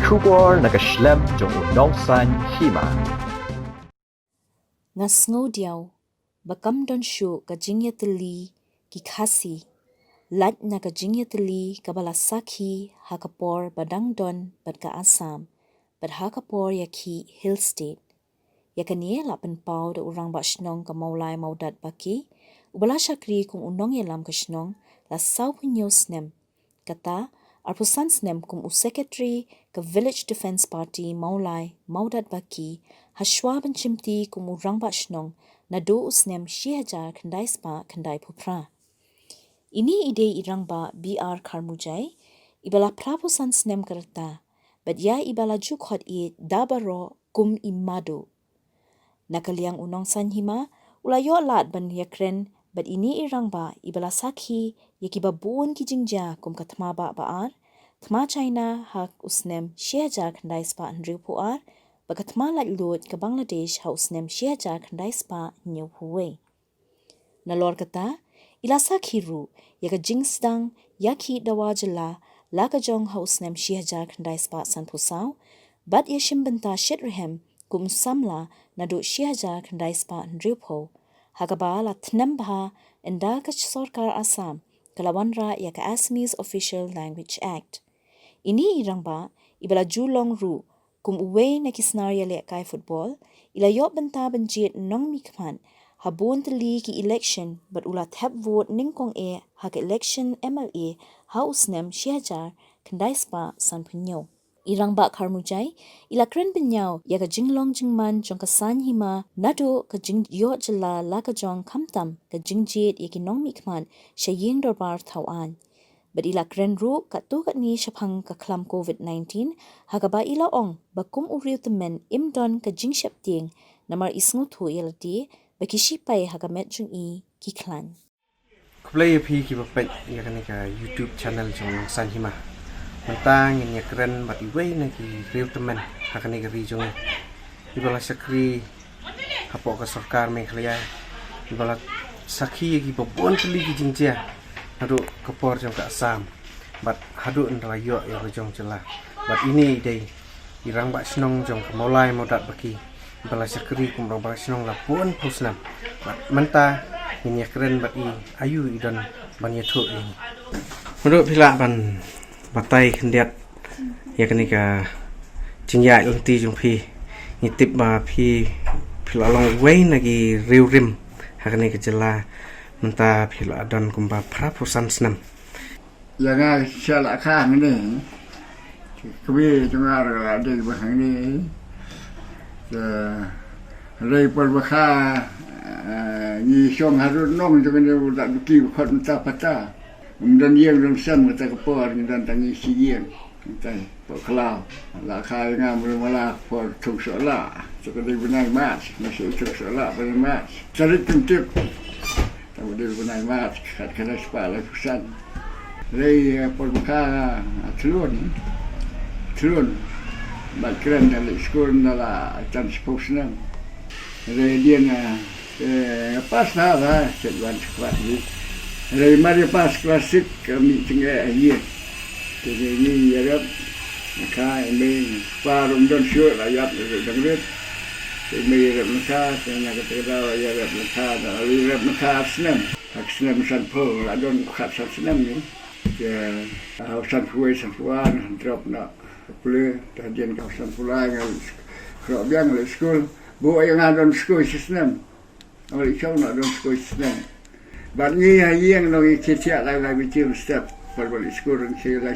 Shubor nakaslem jong unongsan Hima. Ngasngo diaw, bakam don shu ka jingya teli ki khasi, lat na ka jingya teli ka balasaki hakapor badang don bad ka Assam, bad hakapor ya ki Hill State. Ya kaniye lapan pau da urang ba shnong ka Mawlai maudat baki, ubala syakri kung unong ya lam ka shnong, la saw punyo snem. Kata, arpusan snem kum u secretary ka Village Defense Party Mawlai maudat baki, hashwa benchimti kum urang ba shnong, na do usnem shihajar kandai spa kandai pupra. Ini ide irang ba BR Kharmujai, ibala prapusan snem kerta, but ya ibala jukhot i dabaro kum imadu. Nakaliang unong san Hima, ulayo lat ban yakren, but ini irang ba ibala sakhi yakiba buon ki jingja kum katma ba baar, tma China hak usnem shihajar kandai spa andriu puar, bakatma lat lut ke Bangladesh ha usnem shihajar kandai spa nyu puwe. Nalor kata, ila sakhi ru, yaka jingsdang, yaki dawa jela, laka jong ha usnem shihajar kandai spa san pusaw, bat yashim Bynta shitrehem, kum samla na do shihajar kandai spa andriu po, hagaba la tnembha enda ka sorkar Assam, kalawanra yaka Assamese Official Language Act. Ini irang ba, ibala julong ru, kum uwe na kisnarya le kai football, ila yop Bynta benjit nong mikman, habon teli ki election, but ula tap vote ningkong hak election MLA, ha usnem shihajar kandai spa san punyo. Irang ba Kharmujai, ila kren binyaw ya ka jinglong jingman jong ka san Hima, nado ka jing yo jela la ka jong kamtam ka jingjit ya ki nong mikman siya ying dorbar tawan. But ila kren ru ka tu ka ni syapang ka klam COVID-19, hagaba ila ong bakum uriw temen imdon ka jing syap ting namar isngutu ila di baki Shipai hagamet jung i ki klan. Kublai pi ki bapet ya kan ka YouTube channel jong san Hima. Mentang ini keren bat iway na ki real teman hakani ka ri jong ibala sakri hapo ka sarkar me khliya ibala sakhi ki babon tli ki jingja hadu kapor jong ka Assam bat hadu ndra yo ya jong jela bat ini dei irang ba snong jong ka Mawlai modat baki ibala sakri kum rang ba snong la pun pusnam bat menta ini keren bat i ayu idon ban yathu ini hadu phila ban batai kendiat ya kenika jingjai unti jung pi ngitip ba pi philalong wei nagi riu rim hakani kejela menta phila adon kumba prapusan snam ya nga shala kha ni kwi jungar ade bahang ni rei por bakha ni shong harun nong jung ni da ki khot ta pata dan yang dan san mata kepor dan tangi siang tai po klau la khai nga mala por thuk so la so ko de bunai mas masih thuk so la bunai mas cari tip ta de bunai mas khat kana spa la pusan rei por buka trun ba kren na skor na la transportation rei dia na pas na va se van squat Dari mari pas klasik kami tinggal hier. Jadi ini ya rap, maka ini parum don syur ayat dengret. Ini rap maka saya nak kata ya rap maka, lalu rap maka senam, hak senam sanpo, adon kat senam ni. Ya, sanpuan drop nak pulih tajian kau sanpulai ngal kerap biang le school. Bu yang adon school senam. Oleh kau nak adon school senam. But ni yang nong kecil la bijim step perbalik sekolah saya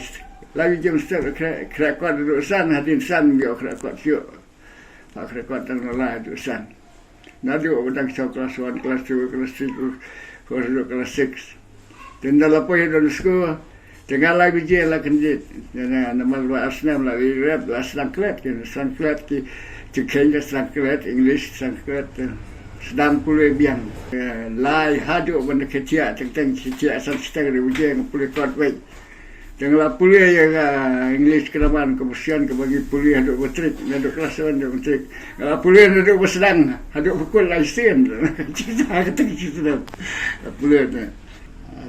la bijim step krakot duduk san hadin san bio krakot syuk pak krakot tang la duduk san nadu udang kelas 1 kelas 2 kelas 3 kelas 6 dan dalam poin dalam sekolah tengah la bijim la kenjit dan nama luar asnam la rap la sangklet ki cekenya sangklet English sangklet sedang pulih biang lai haduk benda kecil tentang kecil asal setengah ujung pulih kuat baik janganlah pulih yang English keraman kemusian kebagi pulih haduk betrik haduk kelas 1 haduk betrik kalau pulih haduk bersedang haduk pukul laisin cerita kata cerita pulih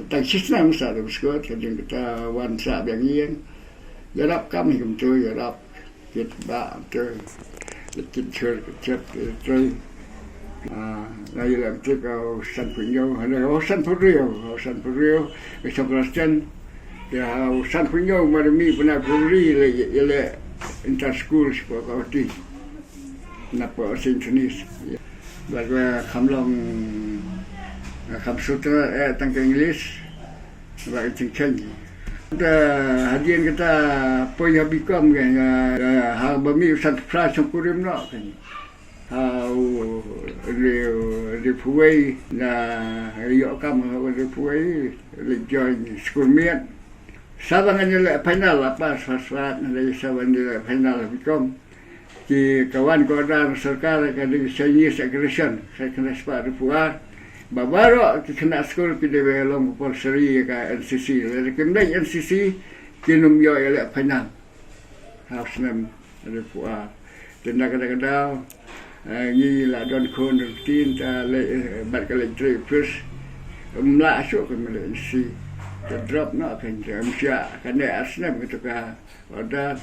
tak cerita masa ada berskot kadang kita wansa biang yang jarap kami kemtu jarap chết bạ chơi chết chơi chết chơi đây là chiếc sân phun dâu hay là sân phun riêu cái sông là chân thì sân phun dâu mà mi pernah beri là inter school của kau ti napa sintonis và khám long khám sutra tentang English và tiếng Anh hadian kita poin habikam kan ha bami satu pra sempurna nak kan ha refuai na yo kam refuai le join school miat sabangan le final apa sasat dari saban le final habikam di kawan koran sarkar kan di Chinese aggression saya kena sepak refuai baru kena sekolah pada belong polseri ka NCC le kemdai NCC kinum yo ele final house nam refuai dan kadang-kadang ni là don khôn được tin ta lệ bật cái lệnh trời plus lạ số cái lệnh si ta drop nó thành cái cái này asnam cái cái ở đó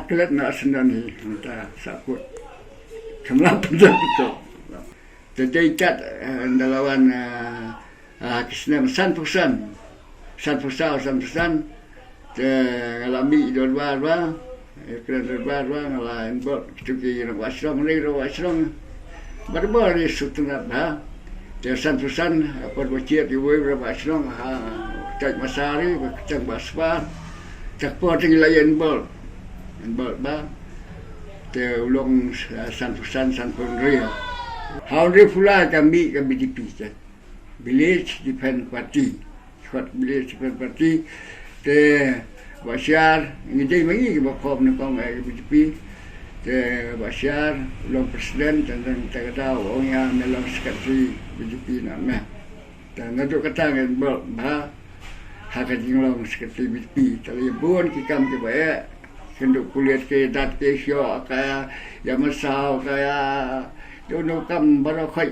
cái lệnh nó asnam ni ta sakut sembilan betul betul jadi cat lawan kisnam 100% kalau mi dua kerana baru lain buat kita wasrong baru sutrat ha dan pesan apa bocet di wasrong ha cak masari cak basbar cak pot lain bol ba te ulong 100% real how pula kami DP village depend party squad village depend party te Bashar, ini magi bakom ni kong BJP, Bashar, long presiden dan tak tahu orang yang melong sekretari BJP nama. Dan ngadu kata dengan bah, hakat long sekretari BJP. Tapi bukan kikam ke baik, kenduk kuliah ke dat ke syok kaya yang mesau kaya dono kam baru kau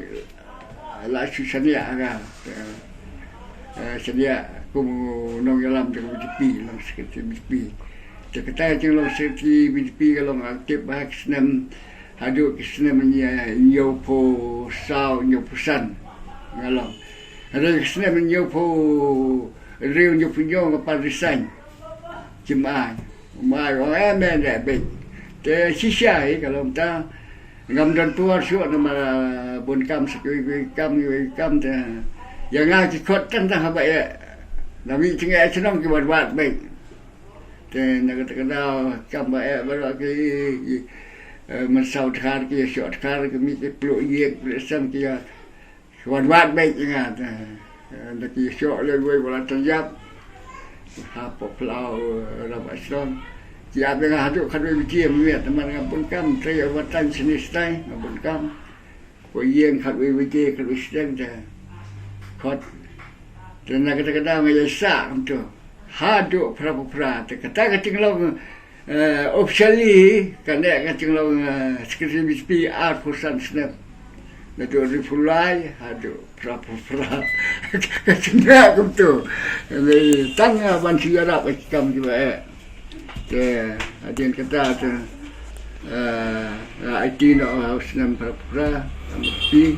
lah susahnya agak sedia kumu nong dalam dengan BJP lang sekretari BJP. Kita jeng lang sekretari BJP kalau aktif bahak senam haduk senam nyopo sao nyopusan ngalang. Ada senam nyopo real nyopo nyong apa resign jemaah. Mai orang men dah baik. Te sisa kalau kita ngam dan tuar syuk nama bunkam sekui kam te yang ngaji kot tentang apa ya. Nami tinggal senang ke buat baik. Dan nak kata kam baik baru ke mensau thar ke syok thar ke mi ke peluk ye sam ke buat baik ingat. Nak ke syok le wala terjap. Apa pelau rabat Islam. Siap dengan haduk kadoi bici miat teman dengan bunkam saya watan senis tai bunkam. Ko yeng kadoi bici kadoi sedang je. Kot dan nak kata-kata menjadi sak tu. Haduk pra-pra kata long officially kena long sekretari BJP kursan snap. Nado repulai haduk pra-pra. Kena tu. Ni tang ban siara kam juga. Hadian kata tu IT no house nam pra-pra mesti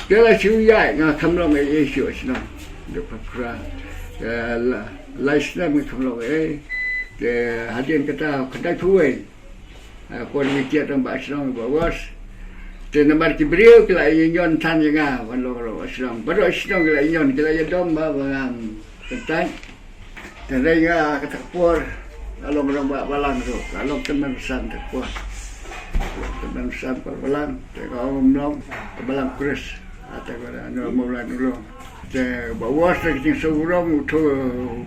dia siuyai ngah kamlong isu sino de pra laisna mi kamlong de hadian kata kedai tuai kon mikir tambah sino bawas de nambar kibriu kila yon tan nga walong sino baru sino kila yon kila yadom ba bang ketai de nga kata por along ramba balang tu along teman san te por teman san balang de kau mlong balang kris atau kalau Mawlai dulu, jadi bawa sekitar seorang tu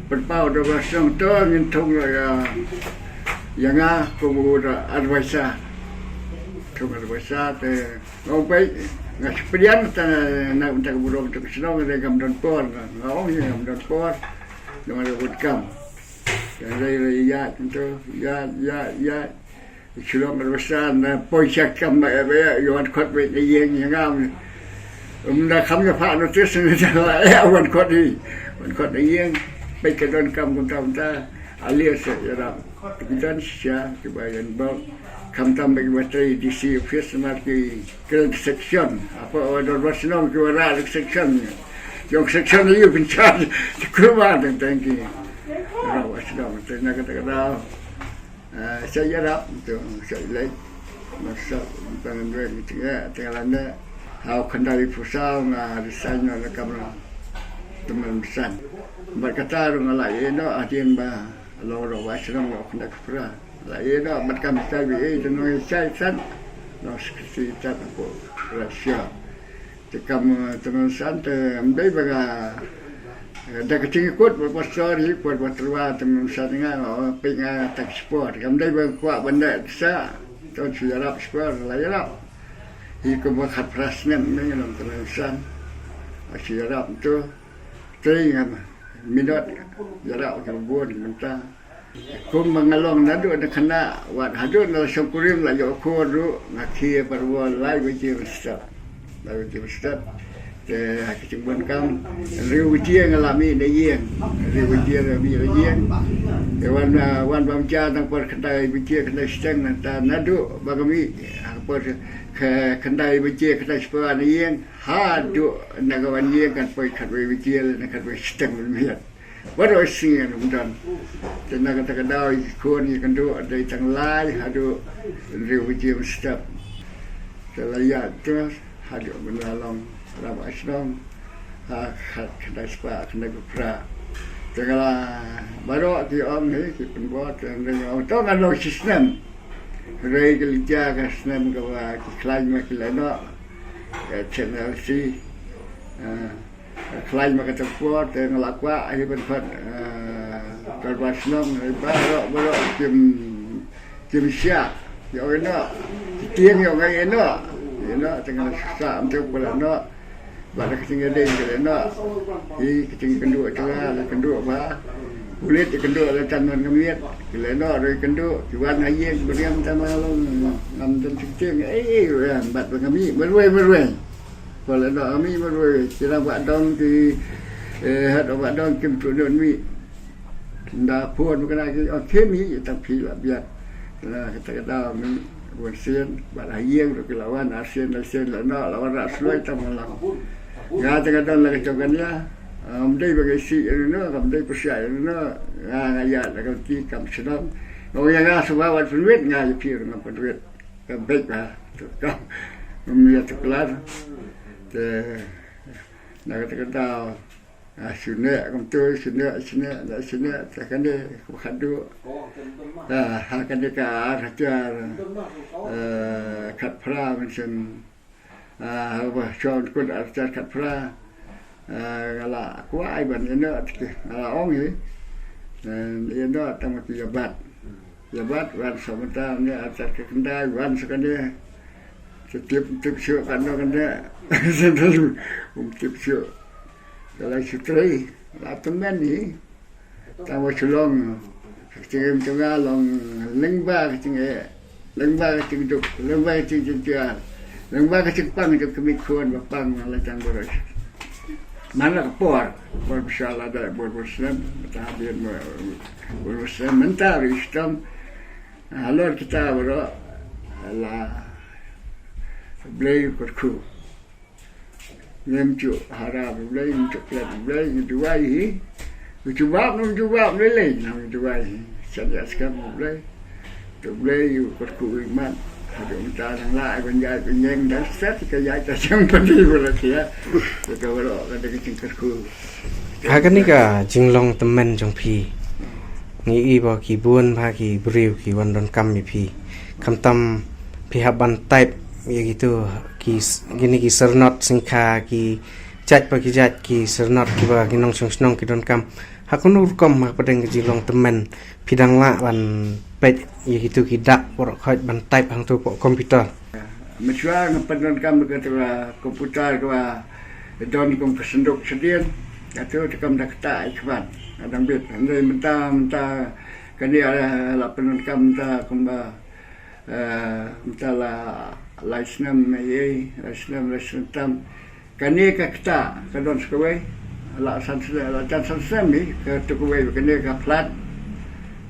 berpau dalam sang tu ngintung lah yang kemudian advisor, tu ngompai ngaspedian nak untuk burung tu senang dia gamdan por, ngau ni gamdan por, dengan rekam, jadi ya tu ya. Selama besar, poin kam baik, yang kot baik yang ngam. Dah kami dapat notis ni dah awan kot ni yang baik kedon kam kunta alias ya kemudian sia kebayan bal kamtam bagi materi DC office marki ke section apa order nasional ke wara section yang section itu bincang keluar tentang ini rawas dah tentang kata saya rap tu saya lagi masa tentang dua tengah hau kendali pusau risanya kamera teman besar berkata orang lain adien ba lo wasinong lo kena kepra lain macam saya itu no saya san no seksi tak apa rahsia tekam teman sant ambil baga dah kecil ikut berpasar ikut berterwa teman sangat pengen tak sport ambil berkuat benda sa tu siarap sport lain lah ikut berkat prasnen dengan teman san siarap tu teringat minat jarak kerbun mentah kum mengalong nadu ada kena wat hadun la syukurim la yokoru ngaki perwal lai biji besar te hakicimban kam riu biji ngalami ne yeng riu biji rami yeng ke wan bamja tang per kendai biji kendai steng nanta nadu bagami per kendai biji kendai separa ne yeng hadu nagawan yeng kan poi kadwe biji ne kadwe steng miat baru sih kemudian tenaga kata ikon ikan do ada yang lain hadu review step selayat terus hadu menolong ramai senang kena sepak kena berperang segala baru di om ni kita buat dengan tahu kan lo sistem regel jaga sistem kawa klaim makilano channel C klaim makan tempat dengan lakwa akhir berfat terbasnam baru kim siap yang eno tiang yang eno tengah susah untuk pelana pada ketinggalan dia eno di ketinggalan kedua bah kulit kedua le canan kemiat keleno dari kedua juan ayeng beriam sama long ngam dan cing bat kami berwe kalau nak kami baru kita buat dong di ada buat dong kim tu don mi dah pun bukan lagi kemi tapi lah biar kata mi bersian buat ayeng untuk lawan ASEAN lah nak lawan rasulai tamalang ngata don lagi cokannya amdai bagi si ini amdai persia ini ngayat lagi ti kam senang orang yang semua buat penwit ngayat pir dengan penwit baik lah tu kam melihat kelar nak kata sunnah kumtu sunnah takkan dia khadu akan dia rajar kat pra macam apa John kun rajar kat pra gala kuai ban ini gala ong ni ini tamat jabat wan sementara ni rajar kendai wan sekali setiap syuk kan dia sendiri setiap syuk kalau sutrai teman ni tahu sulong kecil tengah long lengba kecil duk lengba kecil pang itu kemikuan bapang malaikan boros mana por insyaallah ada boros-boros tahabian boros mentar Islam halor kita bro Allah Blay kurku, nemcu harap blay untuk pelat blay itu wahi, jawab blay itu wahi, saya sekarang blay, tu blay kurku iman, ada minta yang lain penjaj penyeng dan set kerja yang penting berarti ya, kita berok ada kecing kurku. Akan ni ka jinglong teman jong pi, ngi iba ki buan pa ki beriu ki wandon kami pi, kamtam pihak bantai ya gitu ki gini ki sernot singka ki jat bagi jat ki sernot ki bagi nong snong ki don kam hakun urkom mak padeng ki long temen pidang la wan pet ya gitu ki dak por khot ban type hang tu komputer mesua ngapadon kam ke komputer ke don kom kesenduk sedien atau tekam dak ta ikban adang bit andai mentah kan dia la penon kam ta komba mentala laisnam tam kani kakta kadon skawai la san ni ke tukawai kani ka plat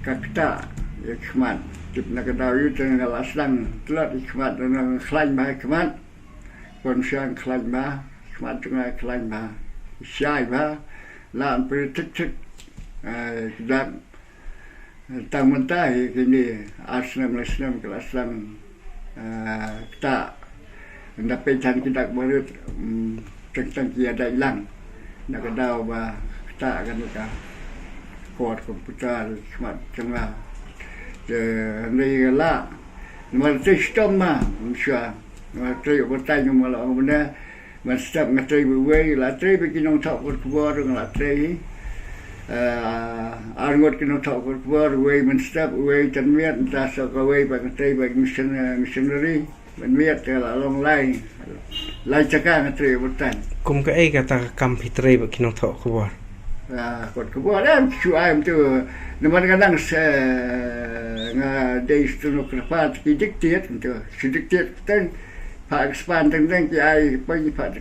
kakta ikhmat tip nak daw yu teng laslang telat ikhmat nang khlain ba ikhmat kon siang khlain ba ikhmat teng khlain ba syai ba lan per tik dan tang mentah kini asnam kelaslang kita dapat chan kita baru tentang kia dah hilang nak daw ba kita kan ka kod komputer smart tengah ni la man sistem ma msha ma tri ko tai no mala benda man step ngatri we la tri be kinong thok ko bor la tri arngot kinong thok ko bor we man step we chan miat ta so ko we ba tri ba missionary man miat la long lai cakap ngatri butan kum ka ai kata kam fitre ba kinong thok ko bor kot kebuat dah cuai tu nama kadang day stunu kerpat diktit tu sedikit ten pak span tentang ki ai pergi pak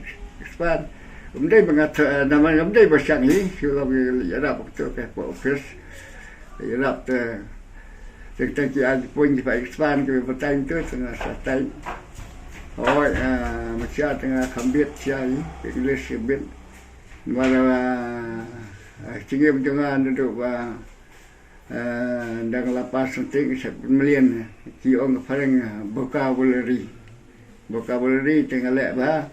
span umdai bangat nama umdai basang ni kalau yarap tu ke office yarap tu tentang ki ai pergi pak span ke betai tu tengah satai macam tengah kambit siai English bit mana cingim jangan duduk dan lapas penting sepuluh kiong paling vocabulary tengah lek ba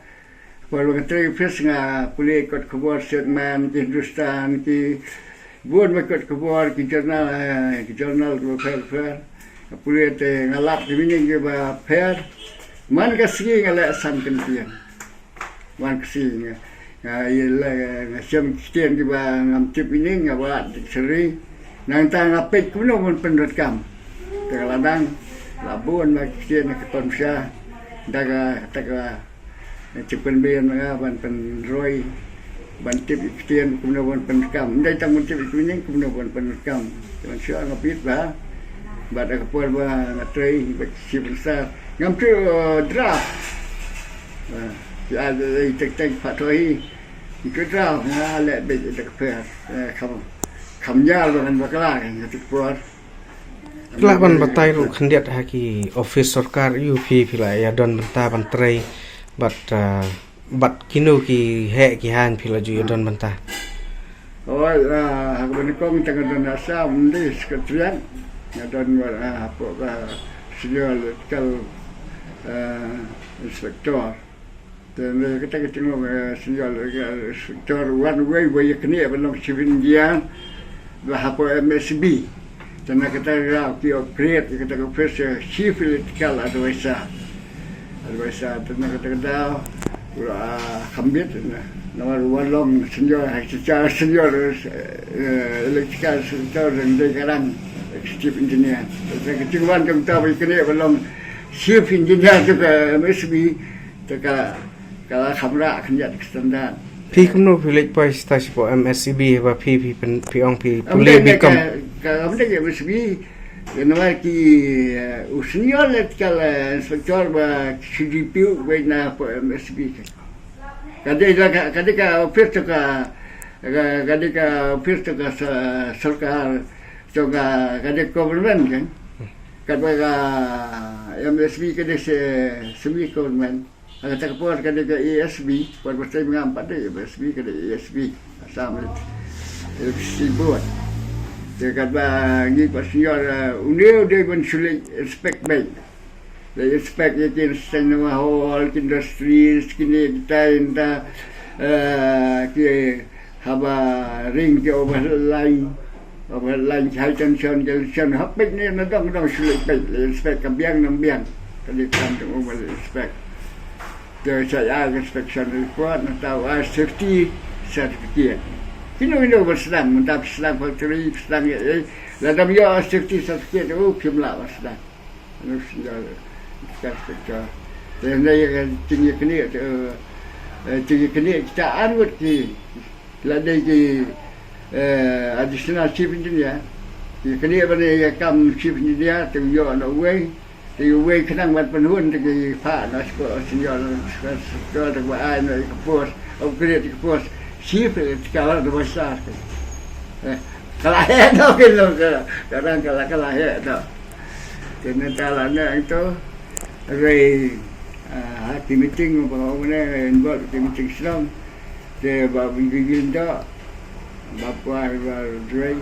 kalau ngetri fes nga pulih ikut kebuat segmen Hindustan ki buat ikut kebuat ki jurnal fair pulih te ngalap di mini ke ba fair man kasih ngalek sampai pian man kasih ialah macam sekian juga ngamcip ini ngawat seri nang tang apik kuno pun penrekam terladang labun mak sekian ke pemsya daga cepen ben ban penroi ban tip sekian kuno pun penrekam dai tang tip ini kuno pun penrekam dengan sya ngapit ba bad ke pol ba ngatri si besar ngamcip draft ada tek fatoi cái rau nó lại bị được phê không nhớ luôn mà cái này thì buat Kelaban batai ru khandiat haki office sarkar UP pila ya don banta bantrai bat kinu ki he ki han pila ju ya don banta oi hak ben kong tengah don asam di sekretariat ya don apa senior kal inspektor dan kita tengok senior inspektor one way kini belum civilian apa MSB dan kita create kita professor chief political advisor dan kita kambit nomor walong senior secara senior electrical sector dan sekarang chief engineer dan kecuali kita kini belum chief engineer juga MSB kita kalau kamera kerja standar. Pi kumno village pai stasi po MSCB ba pi ong pi pulih bikam. Kalau kita MSCB nama ki senior kalau inspektor ba CDP wena po MSCB. Kadika office ka sarkar juga kadika government kan. Kadika MSCB kadika semi government. Ada tak puas kada ke ESB, buat pasal mengampat deh ESB kada ESB, sama elektrisiti buat. Dekat bagi pasal unil dia pun sulit inspect baik. Dia inspect je kini cinema hall, industri, kini kita inta ke haba ring ke overline high tension, hapik ni nadang sulit baik. Inspect kabiang nambiang, kada kantung over inspect. Saya inspection report atau safety certificate. Kini bersedang, mentap sedang factory sedang dalam ya safety certificate itu jumlah sedang. Anu sudah inspektor. Dan dia tinggi kini kita anut ki ladai ki additional chief engineer. Kini benda kam chief engineer tu yo no way. Thì quay khả năng mặt phần huân thì cái phá nó có senior cho được bà ai nói cái post ông kia thì cái post xí phải cả là đồ xa Kelahiran tu kilo kadang kelahiran tu. Kena talanya itu dari hati meeting apa mana buat meeting Islam dia bawa Bynta bapa dari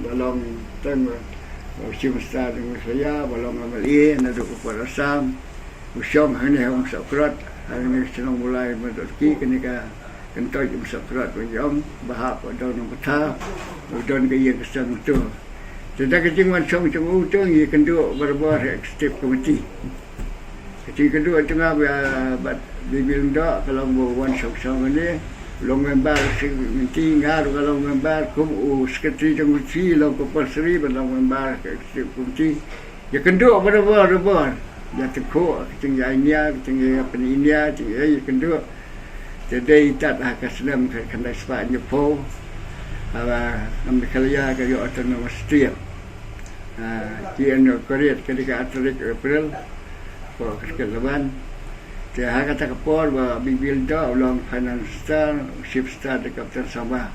balong teng Shipai dengan saya balong Mawlai nak duduk pada Sam usung hari ni orang sakrat hari ni senang mulai menduduki kenika kentoi sakrat bagi bahap pada orang kata dan gaya kesan tu. Jadi kejingan song tu ia kenduk berbuat eksekutif komiti. Kecil kedua tengah Bynta kalau buat song ni long member komiti ngar kalau member sekretari komiti long kompulsori long member eksekutif komiti. Ia kenduk berbuat ya tekuk kecing India kecing apa ni India kecing kenduk. Jadi tak kasnam kena sepak nyepo Amerika ke yo autonomous state. Kian Korea ketika atlet April ko kesalahan. Dia kata kapor ba Bynta ulang financial ship star de kapten sama.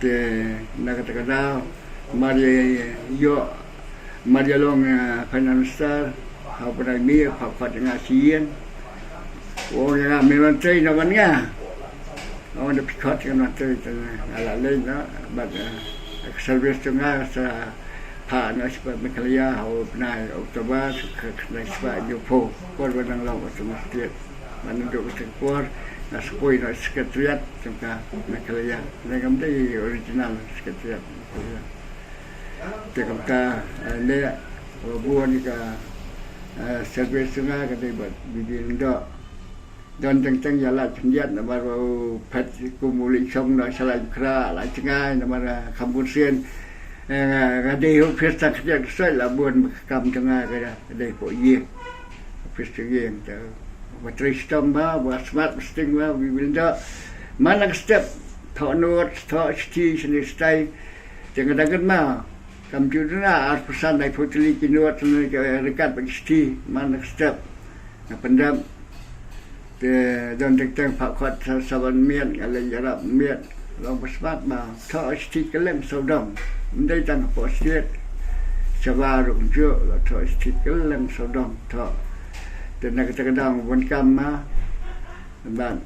Dia nak kata mari yo mari long financial apa ni apa dengan sien. Oh ya memang train namanya. Orang dah pikat kan nanti ala lain na, but service tengah sa pa na sebab mekalaya hau penai Oktober kena sebab jupo kor badang law semestian manuduk sekor na sepoi na sekretariat tengah mekalaya dengan dia original sekretariat tengah le buat ni ka service tengah kata buat Bynta dan tentang jalan pendiat na baru pat kumuli song na salai kra la cengai na mara kampusian gadai ho pesta kerja kesal labun kam tengah kada gadai po ye pesta ye ta bateri stamba buat smart sting wa Bynta mana step thọ note thọ sti sini stai jangan dagan ma komputer na pesan dai fotoli kinot ni rekat bagi sti mana step na pendam dan tentang Pak Kuat saban mian ala jarab mian long pasmat ma tho sti kelem sodom ndai tang postet sabarung jo la tho sti kelem sodom tho dan nak kadang bon kam ma ban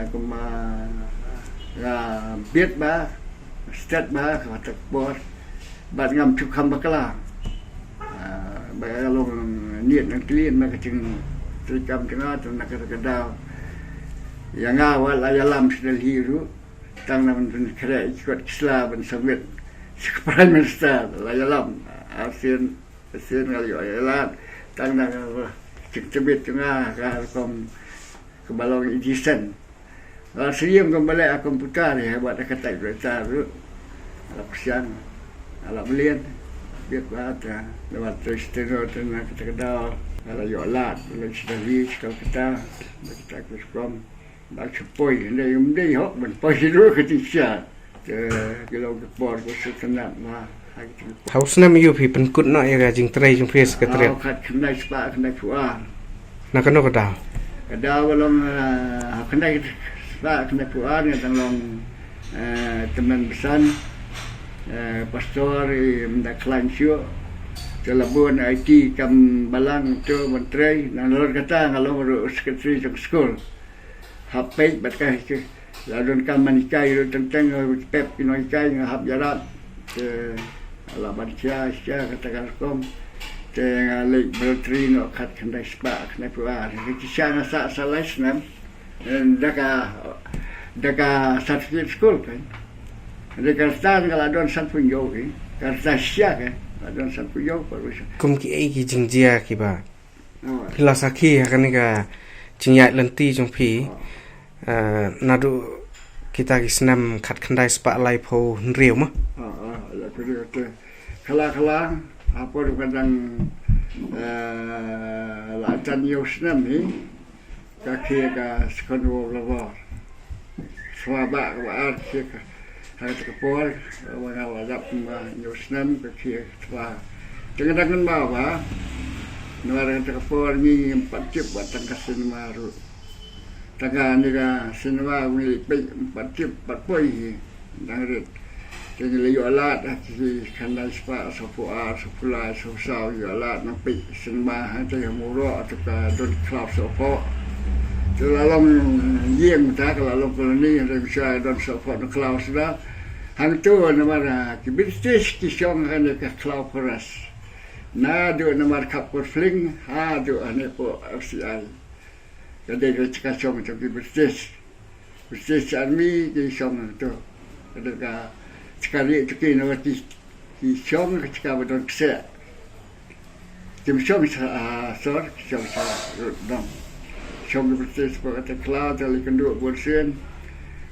kuma biết ba stat ba kata bos ban ngam chuk kham bakla ba long niat nak klien ma kecing Terikam tengah tu nak kata yang awal ayalam sudah hiru tang namun kira ikut Islam dan Soviet Prime Minister ayalam ASEAN kali ayalam tang nak cekcebit tengah kom kebalong edison serium kembali komputer ya buat kata kereta tu ala persian ala belian biar baca lewat steno tu nak kata kalau yolat, kalau sudah lihat kalau kita from dah Shipai, dia hok menpoi dulu ketika kalau kepor bersenam mah. House nama you people could not ya jing tray jing face ke tray. Kat kena sepak kena puan. Nak kena kata. Kada belum kena sepak kena puan yang tolong teman besan pastor mendak lansio. Telefon IT kam balang tu menteri nang lor kata kalau baru sekretari jong school HP batkah ke lalu kam manikai tentang pep pinoi kai ngahap jarat ke ala bancia sia katakan kom tengah lek bertri no kat kendai spa kena puar ke sia sa salas nam daka certificate school kan dekat stan kalau don san pun yo kan sa sia kan don san puyo por eso kum ki ai ki jingjia ki ba philosophy kan ka jingyat lenti jong phi nadu kita ki snam khat khandai spa lai pho riu ma la pero kala apa kadang la tan yo snam ni ka ki ka skono lava swaba wa ka Harus kepol, warna wadap nyusnam kecil tua. Jangan bawa, nuara kepol ni 4 cip buat tangkas sinema ru. Tangga ni ka sinema milik 4 cip 4 poi, dangrit. Jadi yo alat ki kandai spa sopoa sopulai sosau yo alat nampi senma ha te muro atau don club sopo. Lalang yang tak lalang koloni ada bisa don sopo no club sudah. Hang tu nama ki bisnis ki song kan ke club peras. Na do nama kapur fling ha do ane po FCI. Jadi ke cakap tu ki bisnis army ki song tu. Ada ka sekali itu kini waktu kisong ketika betul kesek, kisong sor kisong dong, kisong betul seperti cloud dari kenduk bersen,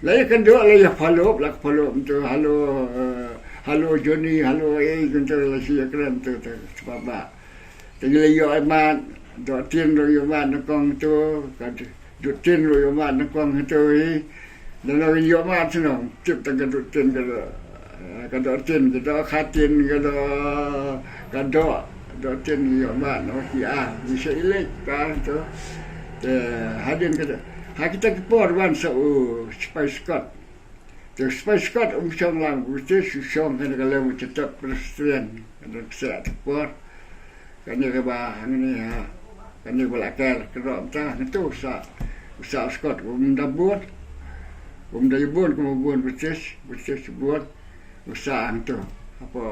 lagi kenduk lagi follow itu halo Johnny halo gitu lagi keren tu sebab, jadi lagi aman, dotin lagi aman nakong tu, dotin lagi aman nakong tu, dan lagi aman senang, cip tengah dotin kalau kada tin kada khatin kada tin yo ma no ya bisa ilek kan tu hadin kada ha kita por wan so Shipai Scott tu Shipai Scott chong lang buti chong kan kalau cetak presiden kada set por kan ni ba ni ha kan ni belakal kada ta tu sa Scott dabut dabut kemudian buti buat usaha tu apa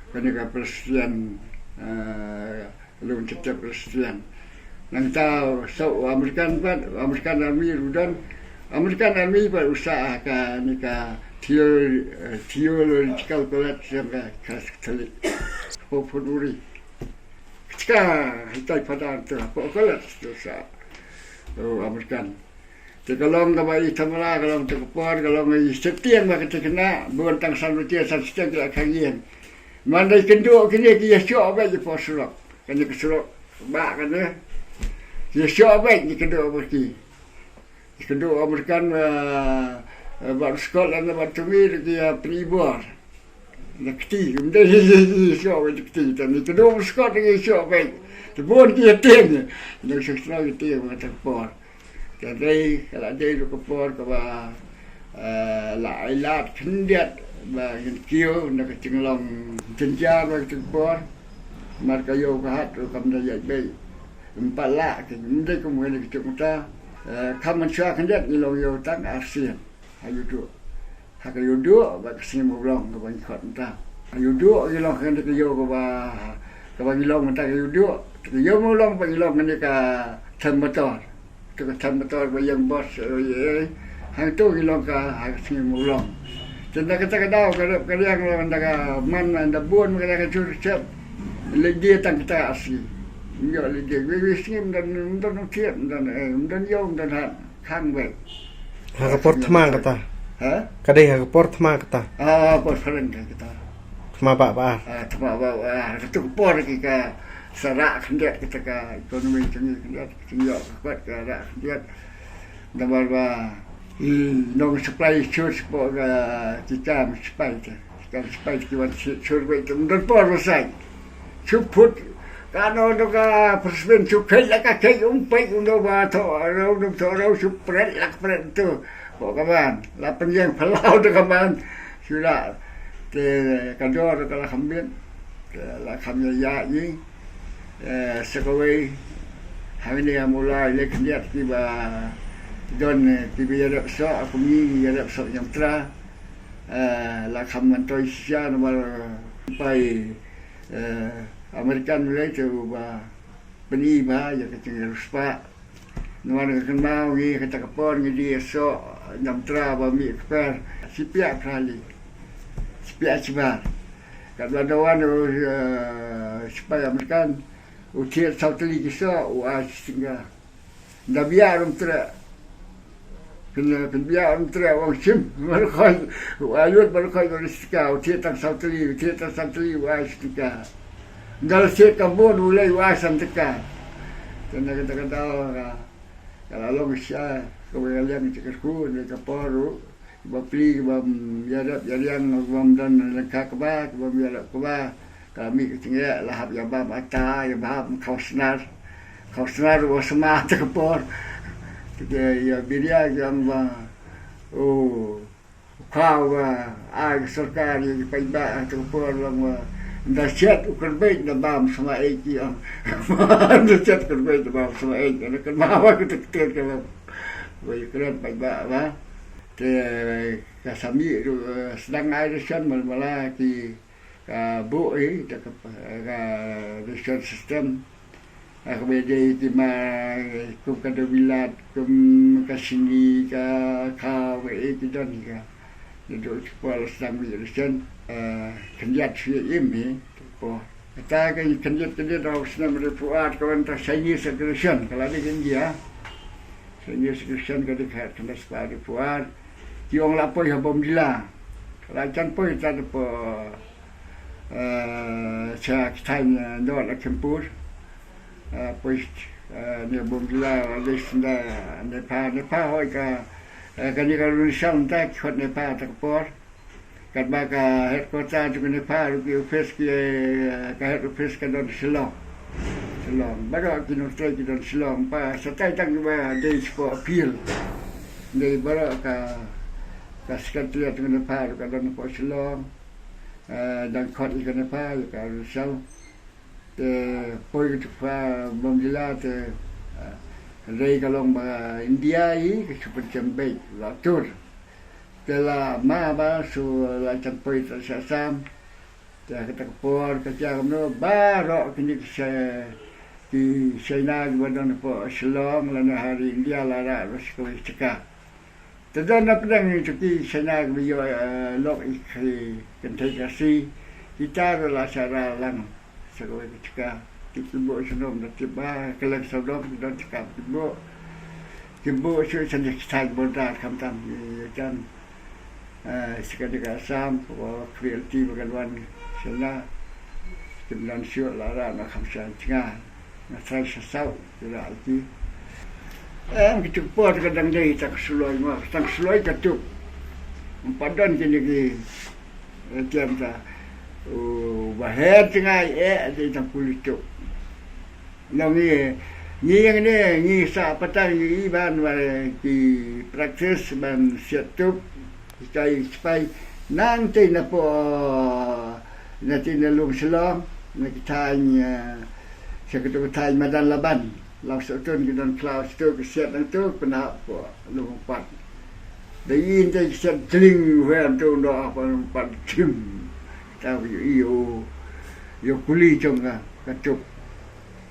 kena presiden belum cetak presiden nang tahu so Amerikan army rudan Amerikan army berusaha ka nika theological college sampai kali populari kita hitai pada tu apa college tu sa Amerikan. Kalau nggak baik tamala, kalau terkepar, kalau nggak setiap mak kita kena buantang sanrutia setiap kita kagian. Mana kenduk kini dia syok baik je posulok, kan dia kesulok bak kan dia syok baik je kenduk berki. Kenduk Amerikan baru sekolah dan baru tumir dia penibur. Nakti, kemudian dia syok baik nakti. Dan kenduk sekolah dia syok baik. Terbun dia tiang, dia sesuatu dia tiang macam terkepar. Jadi kalau dia kepor ke lailat kendiat bagi kio nak cinglong cenjar bagi kepor marka yo kahat kam dah jadi empat lah kemudian kemudian kita muta kaman sya kendiat ngilong yo tang ASEAN ayu do hak yo do bagi sini moblong ke bagi khot muta ayu do ngilong kendiat yo ke bagi long muta ayu do yo moblong bagi long kendiat ka tembator Ketam betul bayang bos, hang tu kilong ka sini mulong. Jadi kita kadang kadang orang dah man dah buan kita kacur cep, lagi tang kita asli. Ya lagi, we sini dan nutiat dan yong dan hang baik. Hak port thma kata. Ha? Kadai hak port thma kata. Port friend kita. Thma ba. Thma ba. Itu port kita. Serak kendiat kita ke ekonomi kendiat kuat ke serak kendiat gambar nong supply church po kita Shipai kiwan survey tu dan por rusai chuput kano do ka presiden chukai la ka kai umpai undo ba to supret lak pret tu po kaman la penjang palau do kaman sudah te kador kala khambien la khamya ya yi sekawai hari ni Mawlai lek lihat tiba don tiba ada so aku ni ada so yang tra la kham mantoi sia nomor pai Amerika mulai tu ba Pyni ba ya kecil ruspa nomor kan mau ni kata kapor ni dia so yang tra ba mi per sipia kali sipia cibar kalau ada wan supaya Amerika utia sauteli kisah sehingga dah biar untuk kena biar untuk orang sim mereka ayat mereka dari sika utia tak sauteli sehingga dah siap kamu mulai wasan tekan kena kata kalau lo bisa kemudian cekasku ni kaparu bapli bam yadap yadian bam dan lengkap kebah bam yadap kebah kami ketinggalan lahap yang bam ata yang bam kausnar wasma tekepor kita ya biria yang kau ai sarkari paiba tu pulang dah chat ukur baik dah bam sama iki dah chat ukur baik dah bam sama iki kan mawa kita kalau boleh keren paiba lah te kasami sedang ai resan malah ki bu tak resan sistem kemudian di mana kum kada Bilat kum kasini ka kau itu dan ka duduk sekolah sedang resan kenjat im ni po kita kan kenjat dah senang berpuat kawan tak saya segresan kalau ada dia saya segresan kada kat kena sekolah berpuat tiong lapoi habom dila kalau can poi tak apa saya tanya dot kampus pois ni bom dila ada senda nepa hoi ka kan ni kalau nisang tak khot nepa tak por kat baka headquarter tu nepa ru office ki ka head office ka don Shillong baru kino stay ki don Shillong pa satai tang ba day for appeal ni baru ka sekretariat tu nepa ka don po Shillong dan khot ki nepa ka Rusal poi tu fa bom dila te rei kalong ba India i ke super jambai la tur tela ma ba su la champoi ta sam ta ka por ka ja no ba ro kini se ki China ba don po Shillong la na hari India la ra ro ko chika ta don na pedang ni ki China bi yo lok i kan thai ka si kita la sara lang sekolah cakap tiba sebelum dah tiba kalau sebelum dah cakap tiba saya sangat bodoh kamtam kan sekali kasam kreatif bagaimana sana sembilan syuk lara nak kamsan tengah nak saya sesau tidak lagi kita pot kadang day tak suloi mah tak suloi ketuk padan kini jam ta bahaya tengah di tampul itu. Lalu ni yang ni sa patah ni ban di praktis ban siatup kita Shipai nanti napo nanti nalung selam nak tanya seketul tanya madan laban langsung tu kita kelas tu kesiat tu pernah apa lu empat. Dari ini kita teling wan tu dah apa empat jam. Tahu yo kuli jonga kacuk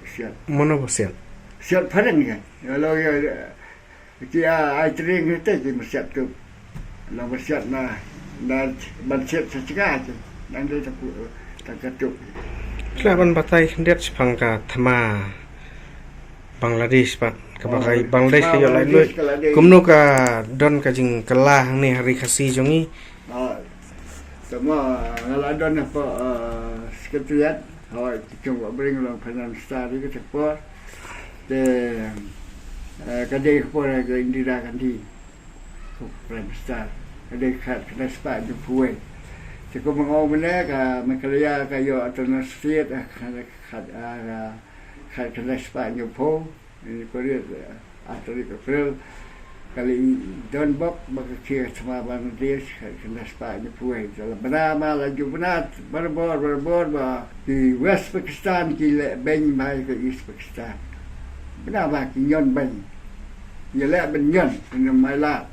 siat mana siat padang kan kalau dia ai tring itu dia siat tu lalu siat na dan siat secegah tu dan dia tak kacuk kelaban batai kendet sepangka thama Bangladesh pak kebagai Bangladesh ke yo lain lu kumno ka don ka jing kelah ni hari kasih jongi semua ngaladon apa sekretariat hoi kita bring long penan stari ke tekor de kadai por ke Indira Gandhi prime star kadai khat kena spa de puai ceko mangau mena ka makalaya ka yo alternative khat kena spa de po ni korea atri ke frel kali don bob bakir sama Bangladesh kena spa ni puai dalam bernama laju benar berbor di West Pakistan ki ben mai ke East Pakistan bernama ki nyon ben ya le ben nyon ni mai la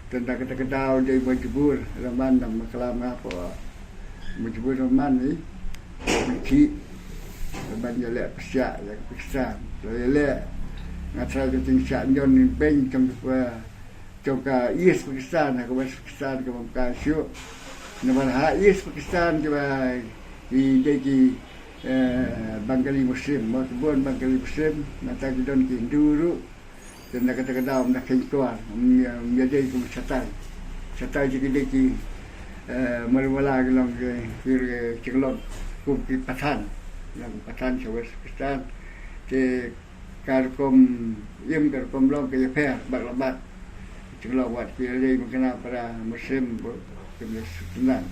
tentang kata kedau di Majbur Raman dan makalam apa Majbur Raman ni ki ben ya le Persia ya Pakistan le ngatral keting syak nyon ni ben trong ka East Pakistan ke West Pakistan ke Maka syuk nama East Pakistan ke di deki Bangali Muslim makbun Bangali Muslim nata gidon ki Hindu dan nak kata kadam nak keluar menjadi ke satai jadi deki mula gelong ke Ceklon ku ki Pathan yang Pathan ke West Pakistan ke karkom long ke Yaper baklabat Ceklon wat ki le mengenal para Muslim ke Sudan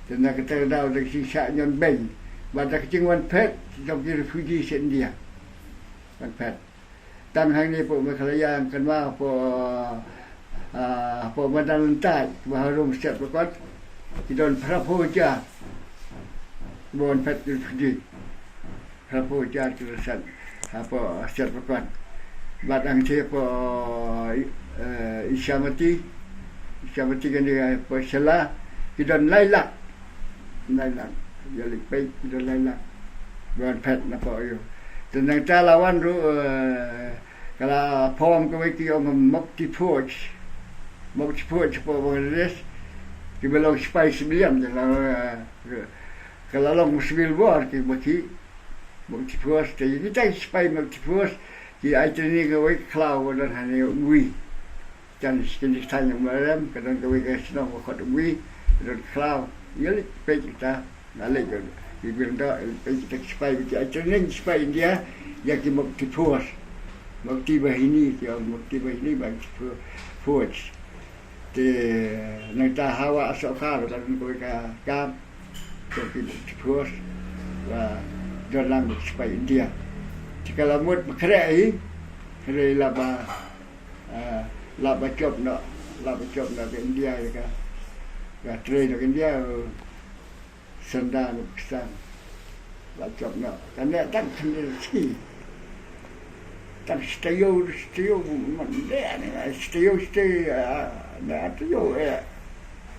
dan nak kata kadam dari sisa nyon ben pada kecingwan pet trong ki refugee se India ban pet ตั้งให้นี่พวกมาขลายางกันว่าพวก apa badan lentai baharu mesti berkat kidon prapoja bon pet di prapoja tulisan apa mesti berkat badang siapa isyamati kan dia apa salah kidon lailak jadi baik kidon lailak bon pet napa yo tentang lawan tu kalau pom ke wiki om mokti porch po Bangladesh di belong Shipai 9 kalau long mobil war ki mokti porch jadi kita Shipai mokti porch ki aitini ke wiki klau dan hanya wi dan sekali tanya malam kadang ke wiki senang waktu wi dan klau jadi kita nalik di Bynta kita Shipai ki aitini Shipai India ya ki mokti porch mokti bahini bagi porch thì người ta hawa sợ khá rồi chúng tôi cam cho cái phước và cho làm được Shipai India thì kalau một kere ấy kere là chop nó cái India cái train ở India senda nó sang là chop nó cái này tăng thành cái tăng stay mình để này stay nah tu yo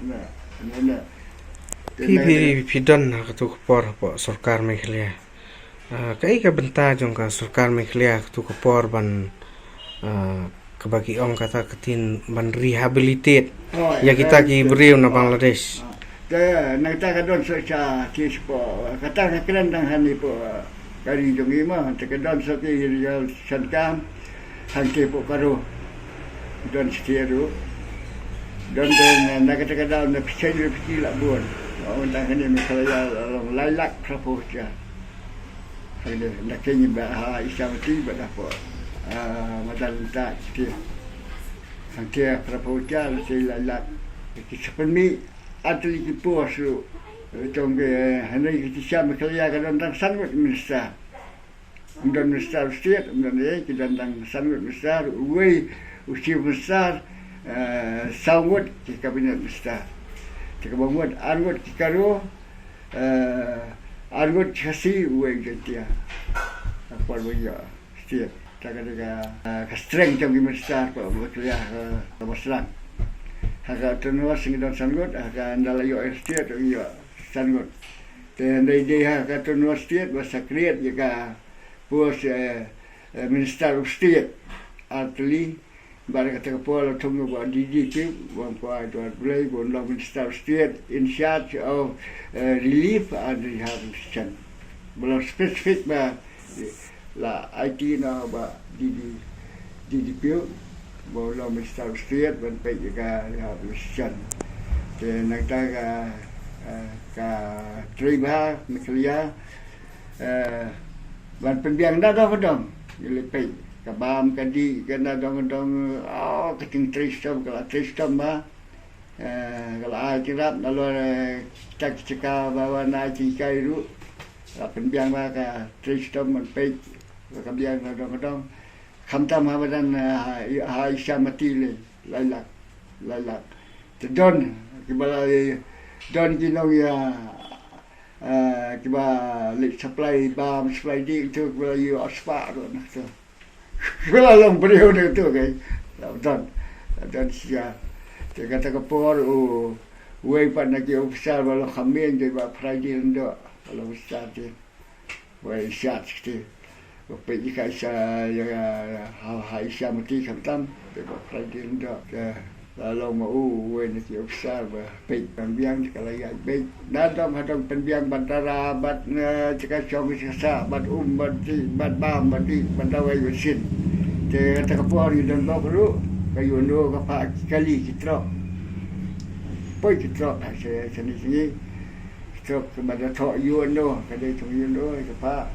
nahพี่ดอนก็ตุกปอร์ปอसरकार Meghalaya kai ka Bynta jong ka सरकार Meghalaya tu ko por ban kabagi ong kata katin ban rehabilitate ya kita ki beriu na Bangladesh te nang ta ka don so cha ki po kata ka kren dang hani po kari jong Hima te ka don so ki real sankam han ke po karo don stiero dan nak kata nak pikir lah buat. Orang tak kena Meghalaya orang lailak prapoja. Ada nak kena bahasa Islamati berapa. Macam tak dia. Santia prapoja si lailak. Seperti atli kipos lu. Trong cái hari kita siap Meghalaya kan tentang sangat minister. Dan minister state dan dia tentang sangat minister. Usia besar. Sangat di kabinet besar. Jika bangun anggota kikaro, anggota kasih uang jadi apa boleh setiap. Jaga kestreng jam besar pak bekerja besar. Harga tenor singdon sangat, harga andalayo setiap iyo sangat. Dan dia harga tenor setiap bahasa kreat jika bos minister setiap atli Barang kata kepala tunggu buat DDK, buat tuan boleh buat Minister State in charge of relief and rehabilitation. Belum spesifik bah lah IT na bah DDP, buat Minister State buat pergi ke rehabilitation. Dan nak ke terima Meghalaya, buat pembiang dah pedang, jadi pergi. Kabam kadi kena dong keting tristom kalau tristom bah kalau kirap lalu tak cekal bawa naik cikai ru penbiang bah ke tristom menpek kebiang dong kamtam habadan Aisyah mati le lailak don kibala don kinong ya kiba lek supply bam supply di itu kibala you aspa tu nak tu Kalau long beriau tu kan, dan sia. Jika tak kepor, wei pan nak kau besar kalau kami jadi bapa Friday endo, kalau besar je, wei siat sikit. Bapa jika saya hal Aisyah mati kamtam, jadi bapa Friday endo. Lalu mau wei nak kau besar, baik pembiang kalau ya baik. Nadam hadam pembiang bandara, bad jika cakap sisa, bad bad bam, bad bandawai wasin. Jadi kata kapal ni dan baru kayu ndo kapak kali kita. Poi kita saya sini kita kepada tok ndo kadai tok ndo kapak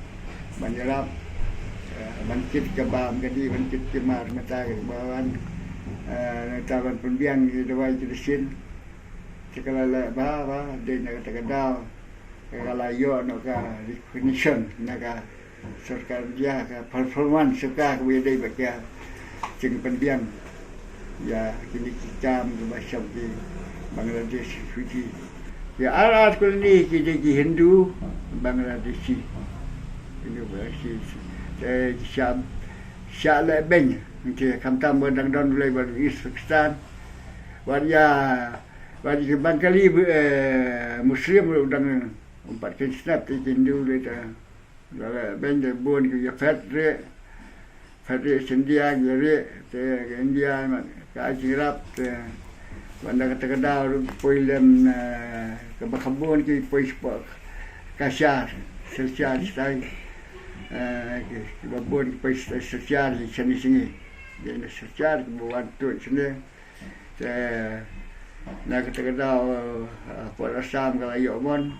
menyerap bangkit ke bam kadi bangkit ke mar mata bawan taban pembiang di dawai jesin. Sekala ba dia nak kata kadau kalau yo nak recognition nak सरकार dia performance suka ke dia bakia jeng pendiam Ya, kini kita macam di Bangladesh Fiji. Ya, alat koloni kita di Hindu Bangladeshi. Ini berarti Syab Lebeng. Nanti kamtam berdang don mulai dari Pakistan. Wajah Bangkali Muslim udang 4 snap di Hindu leta. Lalu beng buan ke Fatre India gere te India kajirap te banda kata-kata poilem ke bakabun ki pois kasar sosial stai ke babun pois sosial sini dia sosial buat tu sini te nak kata-kata pada sam kalau yomon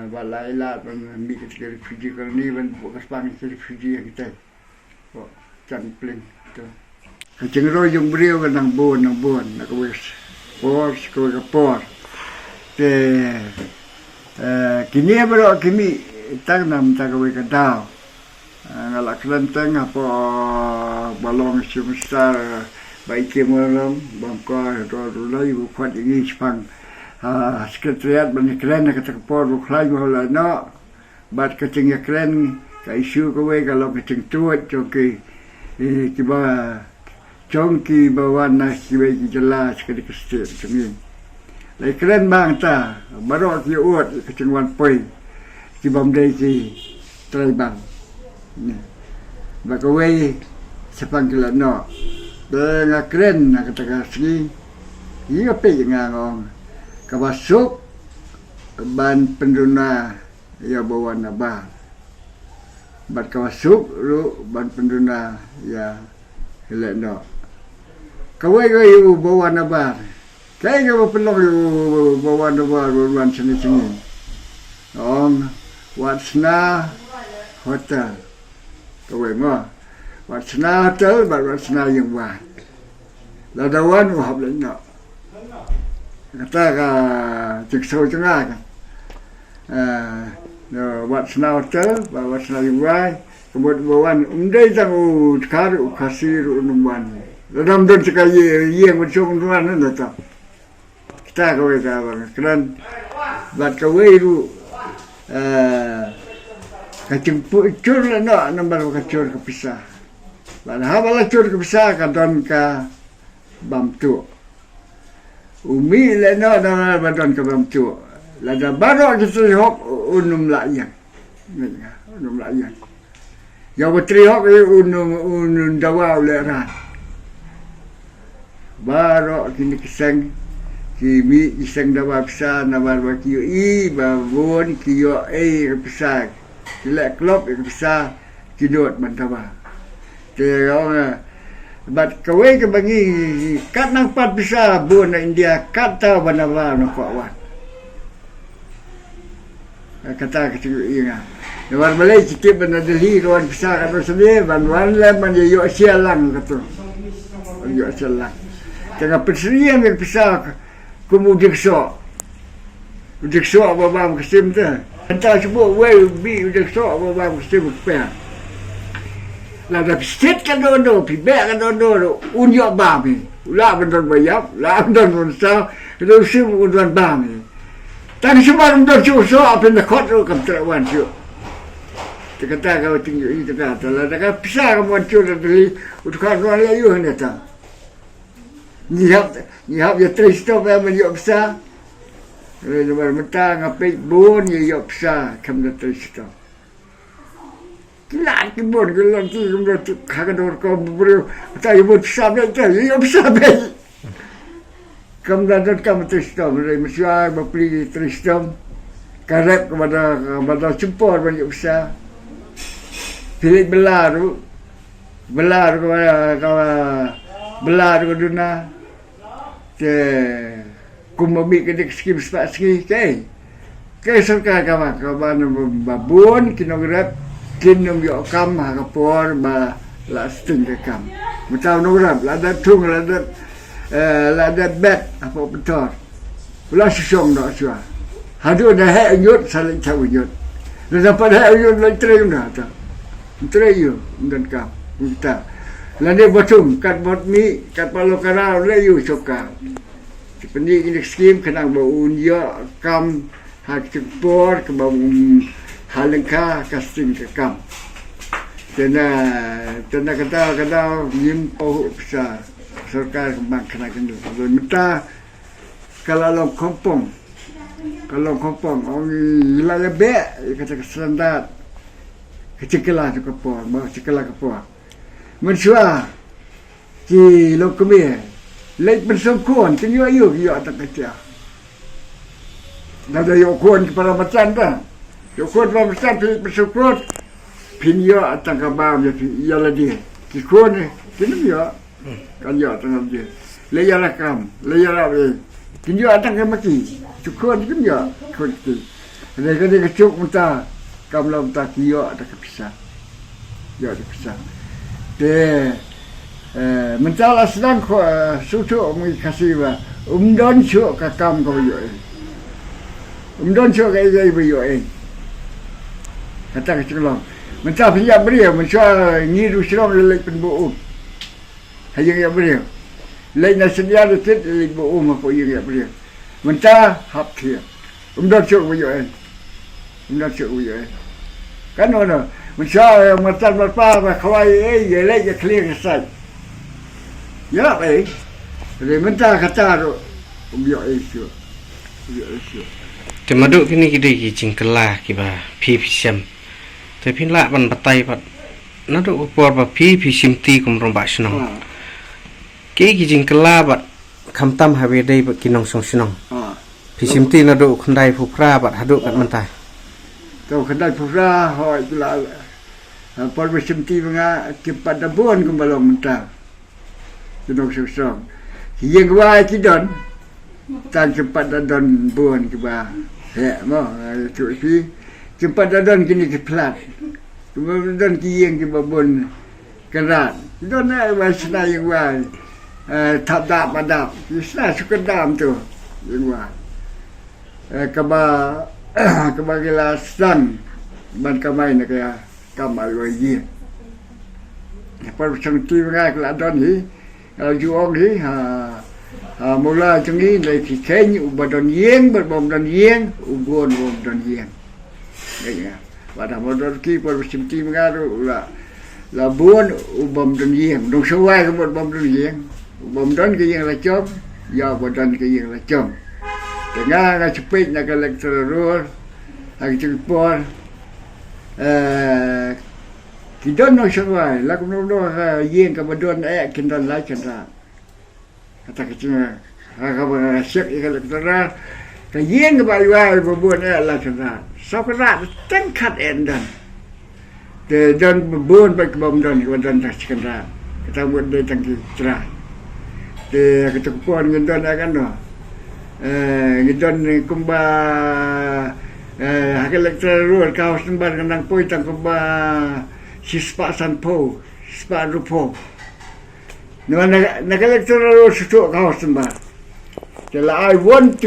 balailah mi kita physical ni ban bukas pang kita kita chẳng pling tu chừng rồi dùng brio cái nang buồn là cái por cái por te kini bro kimi tak nam tak cái dao ngalak lenteng apa balong semestar baik kemalam bangka do lai bu khat ini spang sekretariat ban kren ka tak por bu khlai mo la no bat ka ching kren ka isu ko we kalau ka ching tuat cho ki ba chongki bawana siwe ki jelas ke dikestir cengin lai keren bang ta barok ki uat ke cengwan poi ki bamdai ki trai bang ni ba ko we sepang kila no de nga keren na kata kasih iya pe ngangong ka basuk ban penduna ya bawana ba bat kawasuk ru ban penduna ya heleno kawai yu bawa nabar kai ga pelok yu bawa nabar ruan sini watsna hotel kawai mo watsna hotel ba watsna yang wa la dawan wa hablan no kata ka tikso cengah kan watsna hotel ba watsna yang wa kemudian undai tang kar kasir unumban dalam don sekali yang macam tuan nata kita kau bang keran bat kau itu kacung cur lah nombor kacur kepisah bat habala cur kepisah kadon ka bamtu umi le no badon ka bamtu lada baro kita hok unum layan unum layan ya betri hok unum dawa leran baro kini kisang kimi kisang dawa pisa nabar bakiyo babon kiyo pisa kilek klop pisa kidot bantawa tega bat kawai ke bangi kat nang pat pisa bon na India kat ta banawa no kawan kata kecil inga nabar balai cikip bana Delhi kawan pisa kan sendiri ban le yo sialang kata yo sialang tengah perserian yang pisah kemudian dikso babam kesim tu entah sebut we bi dikso babam kesim pe la da pistet kan dono pibe kan dono unyo bami la benton bayap la benton sa itu sim undan bami tak sebab undan so apa nak kot kam terawan so kata kau tinggal itu kata la da pisah kamu cur dari utkan orang ayu ni ta Nyihap ya tristo pa man yo psa. Lebar mata ngapit bon yo psa kam da tristo. Kila ki bon gelan ki kam da kagador ko bro ta yo psa be ta yo psa be. Kam da kam tristo re msia ba pli tristo. Karep kepada cempor man yo psa. Pilih belar belar ko duna ke kumabi ke dik skim ski ke sarka kawan babon kinograp kinum yo kam ha kapor ba la sting ke kam mutaw nograp la da tung la da bet apa betor la sisong do swa hadu da he yut saling chaw yut da dapat he yut la treyum da ta treyu dan kam kita Lalu betul kat bot mi kat palo karau le yu soka. Sependi ini skim kenang bau unja kam hak cepor ke bau halengka casting ke kam. Tena kata nim oh besar serkar kembang kena kendu. Minta kalau long kompong orang wilayah be kata standar kecikelah tu kapor, bawa cikelah kapor. Mensua ki lokumi lek bersongkon kenyo ayu yo tak kecil. Nada yo kon kepada macam dah. Yo kon para macam bersongkon pinyo atang kabam ya la dia. Ki kon kinum yo kan yo tengah dia. Leya rakam, leya rawe. Kinyo atang ke maki. Cukon kin yo kon ki. Ada kecuk muta kam lam tak yo tak pisah. Yo tak pisah. De mentala sedang susu mui kasih ba don chu ka kam ko yo don chu ka ye yo kata ke long mentala pia beri mentala ni ru silong le pen bu hayang ya beri le na sedia de tit le bu ma ko ye ya beri mentala hap thia don chu ko yo don chu ko yo kan no mentala macam apa ba kawai ye le ya clear sai ya jadi mentah kata tu biar isu Temaduk kini kita jingkelah kiba pi pisam. Tapi lah ban batai pat. Naduk upor ba pi pisim ti kumrong ba senong. Ki jingkelah bat kamtam habe dai ba kinong song senong. Pisim ti naduk khandai phupra bat haduk kat mentah. Kau khandai phupra hoi pula. Por pisim ti nga kipat dabon kumbalong mentah. Kinong song. Yang gua kidon tan cepat dadon buan ke ba. Ya mo tu pi cepat dadon kini ke plat. Kemudian kiyeng ke babon kerat. Kidon ai wa sna yang wa tap dap padap. Sna suka dam tu. Yang wa. Ke ba gelas sang ban kamai nak ya kamal wa ye. Por song ti nga ke ladon hi. Juong ni Mawlai trong ni lại thì khen ubadon yeng berbom yeng ubon don yeng ya pada modal ki por simti mengaru la buon ubom don yeng dong sawai ke bom don yeng ubom don ke yeng la chom ya bodon ke yeng la chom tengah ga cepet nak elektrol hak cepor Kidon no sawai la kum no yeng ka bodon kindon la kendra kata kecil ha ba syek ikal kendra ka yeng ba yuai bodon la kendra so kendra ten kat endan de don bodon ba bom don bodon ta kendra kata buat de tangki tra de kata kupon gendon kan no gendon kumba hak elektrol ka sembar kendang poi tang kumba Shipai sanpo, Shipai rupo. Nak elektoral susu kau sembah. Kalau I want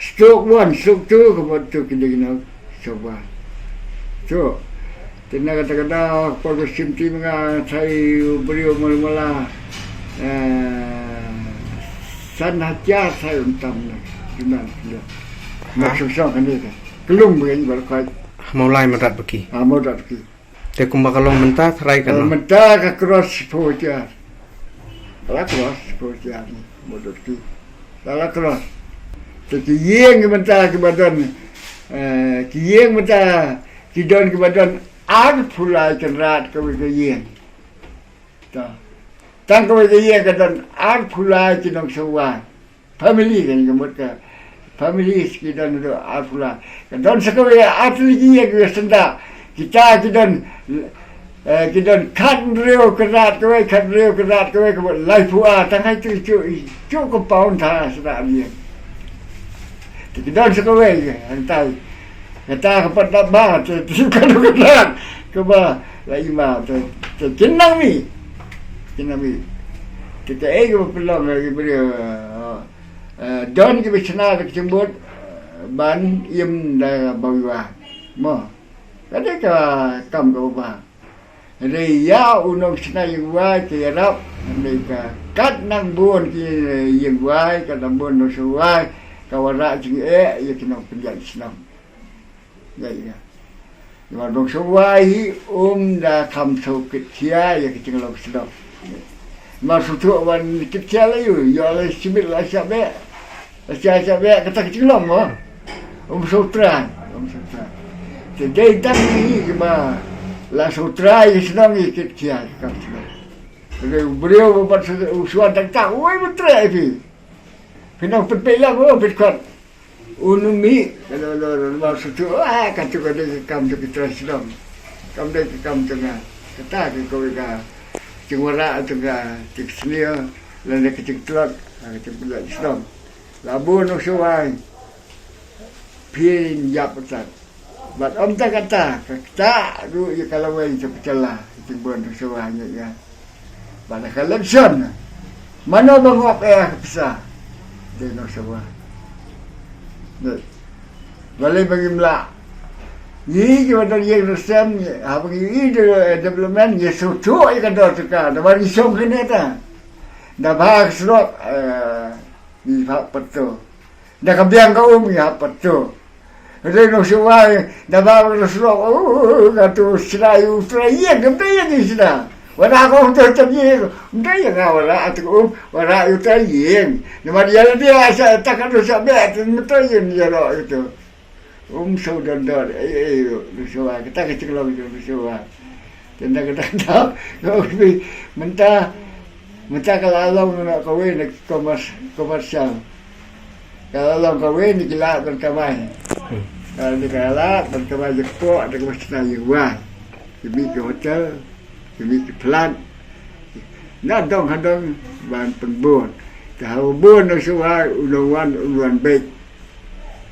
stroke one, stroke two, kemudian tu kita kena coba. So, tenang kata-kata progresif tim dengan saya beliau mula-mula san hajat saya untam gimana dia. Maksud saya kan dia. Kelung begini berkai. Mawlai merat beki. Merat beki. Te kumba kalong mentah terai kan. Mentah ke cross pojar. Salah cross pojar ni merat beki. Salah cross. Jadi yeng mentah ke badan. Yeng mentah kidon ke badan. Ag pulai kenrat ke yeng. Tak. Tang ke yeng ke dan ag pulai kinong sawan. Family kan kemudian. Family sekitar itu afula. Kadang sekarang atli dia ke senda. Kita kan reo kerat kau life wa tangkai tu compound thah sedap dia. Kita sekarang hantai. Kata kepada bah tu kan kerat. Keba lagi mah tu kenang mi. Kita ego pelong lagi beliau. Don ke bisna ke jembut ban im da bawa mo Kadang ka kam ka ba. Jadi ya unong sinay wai ke rap Amerika kat nang buon ki yang wai kat nang buon no suai kawara jing ya kinong penjat senam. Ya. Mà đồng số vay đã tham sâu cái chia ya cái chừng lâu sedap. Mà số thuaวันcái chia lấy rồi giờ lấy sibit lah siapa kata cái chừng lâu mà. Số trai. Jadi tak ni cuma lah số trai senang ni cái chia cái Rồi beliau buat usulan tentang, oi betul ni. Kena perpelah ko berkat. Unumi kalau maksud tu kan tu ada kam tu kita sedang. Kam dia kam tengah. Kata ke kau ka cengwara tengah cik selia lain ke cik telak cik budak sedang. Labu no suai. Pin jap petat. Bat om tak kata du ya kalau wei celah cik bon no suai ya. Pada election. Mana bangop besar. Dia no suai. Boleh bagi melak. Ni kita dah yang resem, apa ini development ye suatu yang kada tukar. Dah bagi som kena ta. Dah bahag serok di hak petu. Dah kebiang kau mi hak petu. Ada no suai dah bahag serok katu selayu teraye kebiang ni sudah. Wala ko to tabi ngai nga wala at wala yu tayin ni maria dia sa takano sa bet mutayin ya ro itu so dandar so kita kecil itu so tenda kita no minta kalau nak kawin komersial kalau kawin gila berkamai kalau dikala berkamai jepok ada kemasna yuwa demi ke hotel demi ke plan nak dong hadong ban penbun tahu bun no suai uluan baik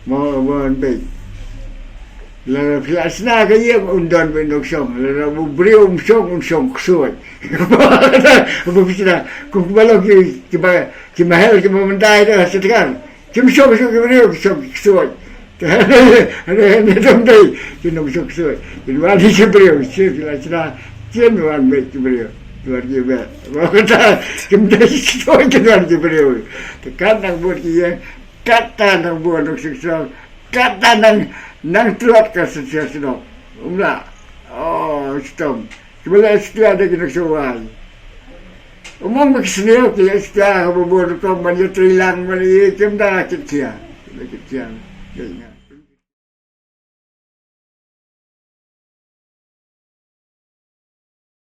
mau baik la plasna ke ye undan benok song la beri song suai apa bisa ku balok ki mahal ki memandai dah sekarang kim song ke suai ada dai ki no suai di luar di sebelum plasna Jenuan baik beliau, luar biasa. Makanya kemudian itu jenuan beliau. Kadang buat dia, kadang buat untuk seksual, kadang nang tuat kasus sedang. Umlah, sistem. Sebelah setia ada kena soal. Umum kesenian dia setia buat untuk banyak trilang banyak dah kecil.